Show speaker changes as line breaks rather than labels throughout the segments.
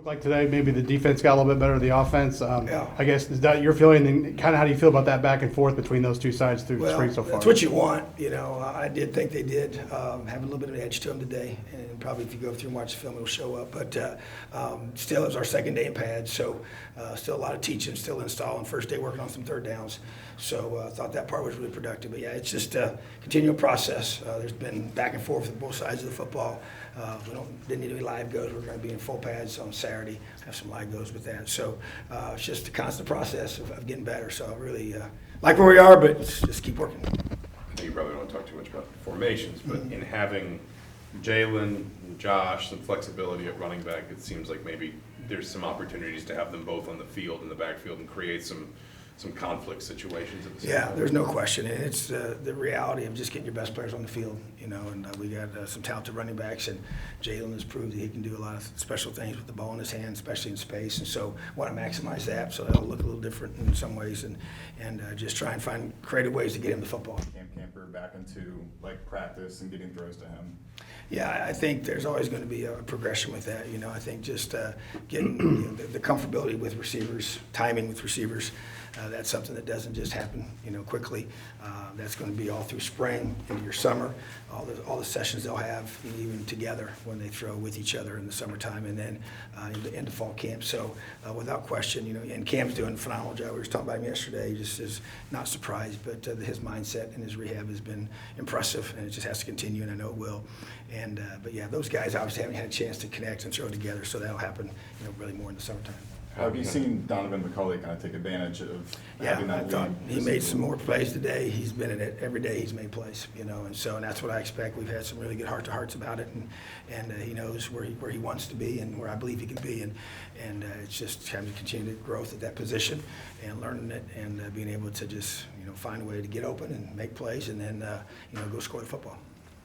looked like today. Maybe the defense got a little bit better than the offense.
Yeah.
I guess is that your feeling? And kind of how do you feel about that back and forth between those two sides through spring so far?
That's what you want. I did think they did have a little bit of an edge to them today, and probably if you go through and watch the film, it'll show up. But still, it was our second day in pads, so still a lot of teaching, still installing. First day working on some third downs, so I thought that part was really productive. But yeah, it's just a continual process. There's been back and forth with both sides of the football. We didn't need any live goes. We're going to be in full pads on Saturday. Have some live goes with that. So it's just a constant process of getting better. So I really like where we are, but just keep working.
I know you probably don't want to talk too much about formations, but in having Jalen and Josh, some flexibility at running back, it seems like maybe there's some opportunities to have them both on the field in the backfield and create some conflict situations at the same time.
There's no question. And it's the reality of just getting your best players on the field, and we got some talented running backs, and Jalen has proved that he can do a lot of special things with the ball in his hand, especially in space. And so want to maximize that so that'll look a little different in some ways, and just try and find creative ways to get him the football.
Camper back into practice and getting throws to him.
Yeah, I think there's always going to be a progression with that. I think just getting the comfortability with receivers, timing with receivers, that's something that doesn't just happen, quickly. That's going to be all through spring, into your summer, all the sessions they'll have, even together when they throw with each other in the summertime, and then into fall camp. So without question, and Cam's doing a phenomenal job. We were talking about him yesterday. He just is not surprised, but his mindset and his rehab has been impressive, and it just has to continue, and I know it will. But yeah, those guys obviously haven't had a chance to connect and throw together, so that'll happen, really more in the summertime.
Have you seen Donovan McCulley kind of take advantage of having that
I thought
lead?
he made some more plays today. He's been in it every day. He's made plays, and that's what I expect. We've had some really good heart-to-hearts about it, and he knows where he wants to be and where I believe he can be, and it's just having to continue to growth at that position and learning it and being able to just find a way to get open and make plays and then go score the football.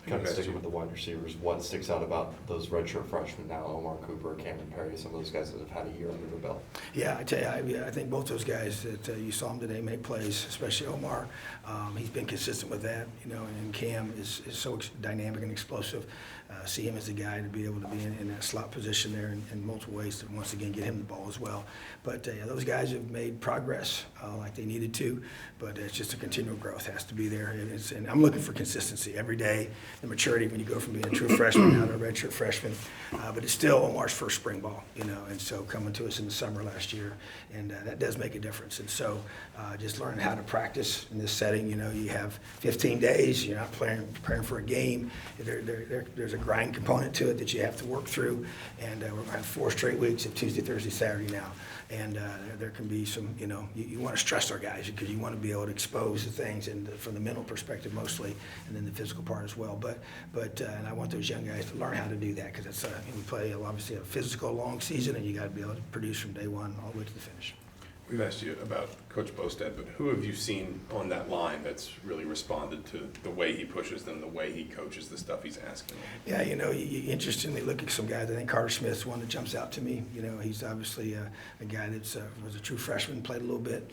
Kind of sticking with the wide receivers, what sticks out about those redshirt freshmen now, Omar Cooper, Cameron Perry, some of those guys that have had a year under their belt?
Yeah, I tell you, I think both those guys that you saw them today make plays, especially Omar. He's been consistent with that, and Cam is so dynamic and explosive. See him as a guy to be able to be in that slot position there in multiple ways to once again get him the ball as well. But those guys have made progress like they needed to, but it's just a continual growth has to be there. And I'm looking for consistency every day, the maturity when you go from being a true freshman now to a redshirt freshman. But it's still Omar's first spring ball, and so coming to us in the summer last year, and that does make a difference. And so just learning how to practice in this setting, you have 15 days, you're not preparing for a game. There's a grind component to it that you have to work through, and we're going to have 4 straight weeks of Tuesday, Thursday, Saturday now. And there can be some, you want to stress our guys because you want to be able to expose the things and from the mental perspective mostly, and then the physical part as well. But and I want those young guys to learn how to do that because we play obviously a physical long season, and you got to be able to produce from day one all the way to the finish.
We've asked you about Coach Bostad, but who have you seen on that line that's really responded to the way he pushes them, the way he coaches, the stuff he's asking them?
Yeah, you interestingly look at some guys. I think Carter Smith's one that jumps out to me. He's obviously a guy that was a true freshman, played a little bit,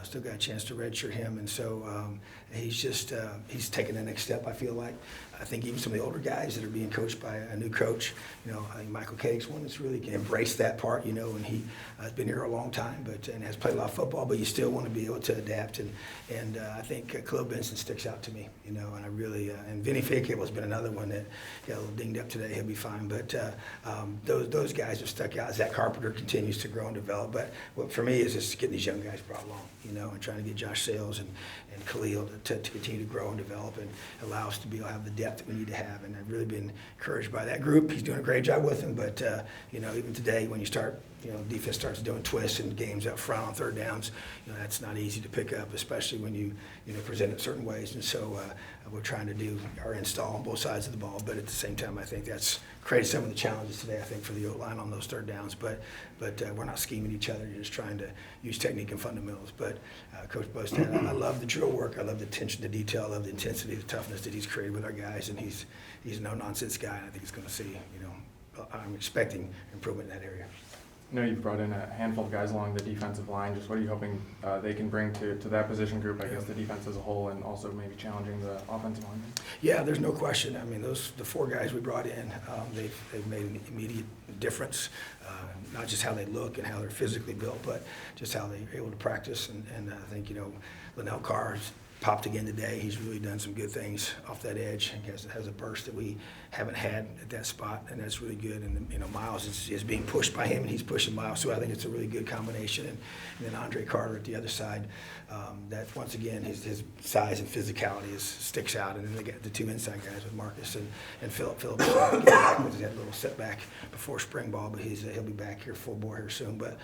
still got a chance to redshirt him, and so he's just he's taken the next step, I feel like. I think even some of the older guys that are being coached by a new coach, I think Michael Cake's one that's really embraced that part, and he has been here a long time, and has played a lot of football, but you still want to be able to adapt, and I think Khalil Benson sticks out to me, and I really, and Vinny Faycable has been another one that got a little dinged up today. He'll be fine, but those guys have stuck out. Zach Carpenter continues to grow and develop, but what for me is just getting these young guys brought along, and trying to get Josh Sales and Khalil to continue to grow and develop and allow us to be able to have the depth that we need to have. And I've really been encouraged by that group. He's doing a great job with them, but even today when you start, defense starts doing twists and games up front on third downs, that's not easy to pick up, especially when you present it certain ways. And so we're trying to do our install on both sides of the ball, but at the same time, I think that's created some of the challenges today, I think, for the O-line on those third downs. But we're not scheming each other. You're just trying to use technique and fundamentals. But Coach Bostad, I love the drill work. I love the attention to detail. I love the intensity, the toughness that he's created with our guys. And he's a no-nonsense guy, and I think he's going to see, I'm expecting improvement in that area.
I know you've brought in a handful of guys along the defensive line. Just what are you hoping they can bring to that position group, I guess, the defense as a whole, and also maybe challenging the offensive line?
Yeah, there's no question. I mean, the 4 guys we brought in, they've made an immediate difference, not just how they look and how they're physically built, but just how they're able to practice. And I think, Linnell Carr's popped again today. He's really done some good things off that edge. He has a burst that we haven't had at that spot, and that's really good. And Miles is being pushed by him, and he's pushing Miles, so I think it's a really good combination. And then Andre Carter at the other side, that once again his size and physicality sticks out. And then they get the 2 inside guys with Marcus and Philip. Philip had a little setback before spring ball, but he'll be back here full bore here soon. But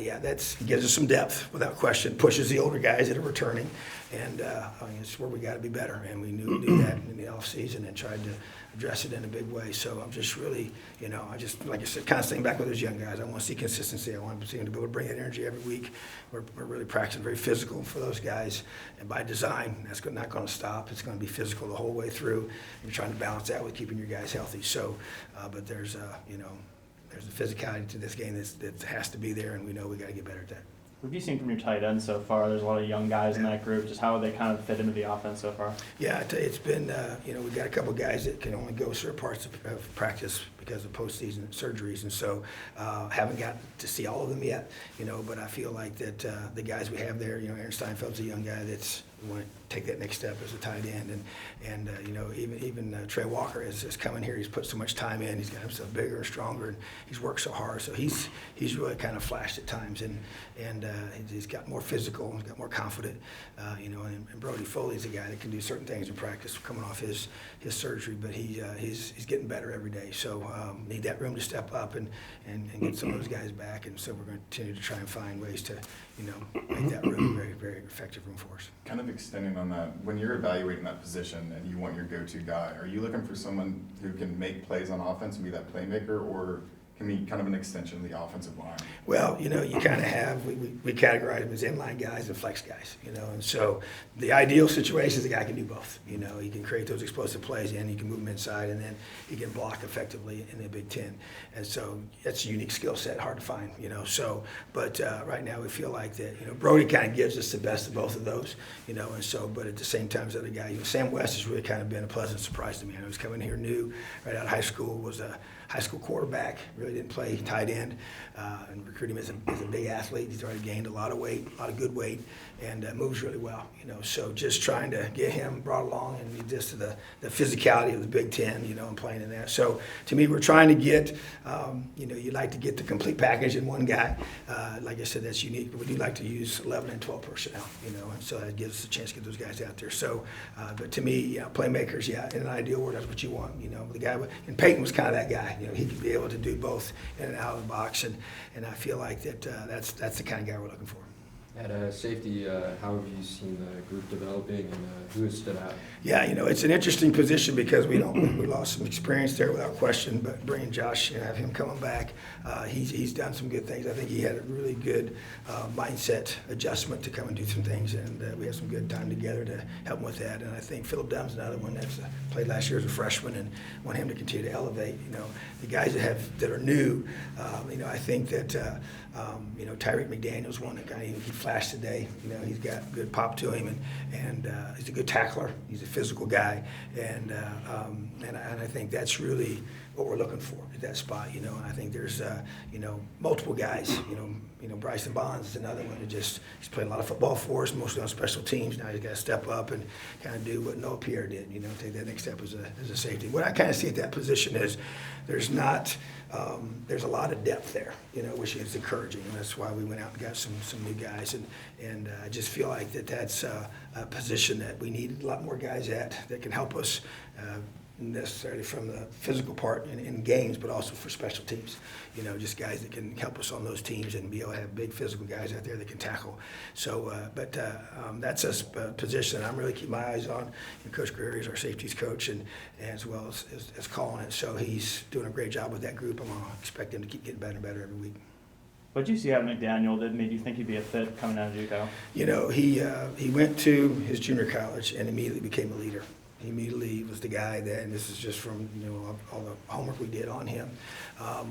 yeah, that gives us some depth without question. Pushes the older guys that are returning, and I mean, it's where we got to be better. And we knew that in the off season and tried to address it in a big way. So I'm just really, I just, like I said, kind of staying back with those young guys. I want to see consistency. I want to see them to be able to bring that energy every week. We're really practicing very physical for those guys. And by design, that's not going to stop. It's going to be physical the whole way through. You're trying to balance that with keeping your guys healthy. So, but there's a physicality to this game that has to be there, and we know we got to get better at that.
What have you seen from your tight ends so far? There's a lot of young guys in that group. Just how they kind of fit into the offense so far?
Yeah, I tell you, it's been, we've got a couple guys that can only go certain parts of practice because of postseason surgeries, and so haven't got to see all of them yet, but I feel like that the guys we have there, Aaron Steinfeld's a young guy that's want to take that next step as a tight end, and even Trey Walker is coming here. He's put so much time in. He's got himself bigger and stronger, and he's worked so hard. So he's really kind of flashed at times, and he's got more physical. He's got more confident, And Brody Foley's a guy that can do certain things in practice, coming off his surgery, but he's getting better every day. So need that room to step up and get some of those guys back, and so we're going to continue to try and find ways to make that room a very, very effective room for us.
Kind of extending on that, when you're evaluating that position and you want your go-to guy, are you looking for someone who can make plays on offense and be that playmaker, or can be kind of an extension of the offensive line?
Well, you kind of have, we categorize them as inline guys and flex guys, and so the ideal situation is the guy can do both. He can create those explosive plays, and he can move them inside, and then he can block effectively in the Big Ten. And so that's a unique skill set, hard to find, but right now we feel like that, Brody kind of gives us the best of both of those, and so, but at the same time, as the other guy, Sam West has really kind of been a pleasant surprise to me. He's coming here new, right out of high school, was a high school quarterback, really didn't play tight end, and recruited him as a big athlete. He's already gained a lot of weight, a lot of good weight, and moves really well. So just trying to get him brought along and just to the physicality of the Big Ten, and playing in that. So to me, we're trying to get, you'd like to get the complete package in one guy. Like I said, that's unique, but we do like to use 11 and 12 personnel, and so that gives us a chance to get those guys out there. So, but to me, playmakers, in an ideal world, that's what you want. The guy, and Peyton was kind of that guy. He could be able to do both in and out of the box, and I feel like that's the kind of guy we're looking for.
At safety, how have you seen the group developing, and who has stood out?
Yeah, it's an interesting position because we lost some experience there without question, but bringing Josh and have him coming back, he's done some good things. I think he had a really good mindset adjustment to come and do some things, and we had some good time together to help him with that. And I think Philip Dunn's another one that's played last year as a freshman, and want him to continue to elevate. The guys that are new, I think that Tyreek McDaniel's one that he flashed today. He's got good pop to him, and he's a good tackler. He's a physical guy, and I think that's really what we're looking for at that spot. And I think there's multiple guys. Bryson Bonds is another one that he's played a lot of football for us, mostly on special teams. Now he's got to step up and kind of do what Noah Pierre did. Take that next step as a safety. What I kind of see at that position is there's a lot of depth there, which is encouraging, and that's why we went out and got some new guys, and I just feel like that's a position that we need a lot more guys that can help us, necessarily from the physical part in games, but also for special teams. Just guys that can help us on those teams and be able to have big physical guys out there that can tackle. So, that's a position that I'm really keeping my eyes on. And Coach Guerrero is our safeties coach, and as well as calling it. So he's doing a great job with that group. I'm going to expect him to keep getting better and better every week.
What did you see out of McDaniel that made you think he'd be a fit coming out of JUCO?
He went to his junior college and immediately became a leader. He immediately was the guy that, and this is just from, all the homework we did on him.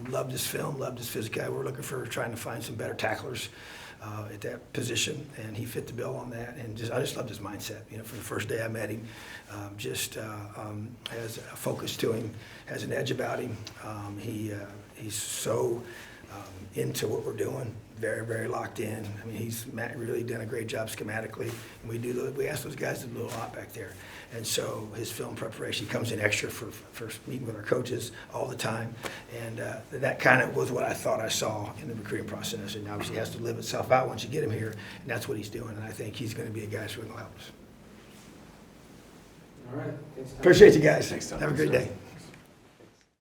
Loved his film, loved his physicality. We're looking for trying to find some better tacklers at that position, and he fit the bill on that. And I just loved his mindset. From the first day I met him, has a focus to him, has an edge about him. He's so into what we're doing, very, very locked in. I mean, he's really done a great job schematically. And we ask those guys to do a lot back there. And so his film preparation, he comes in extra for meeting with our coaches all the time. And that kind of was what I thought I saw in the recruiting process. And obviously it has to live itself out once you get him here. And that's what he's doing. And I think he's going to be a guy who's going to help us.
All right, thanks, Tom.
Appreciate you guys.
Thanks, Tom.
Have a great day.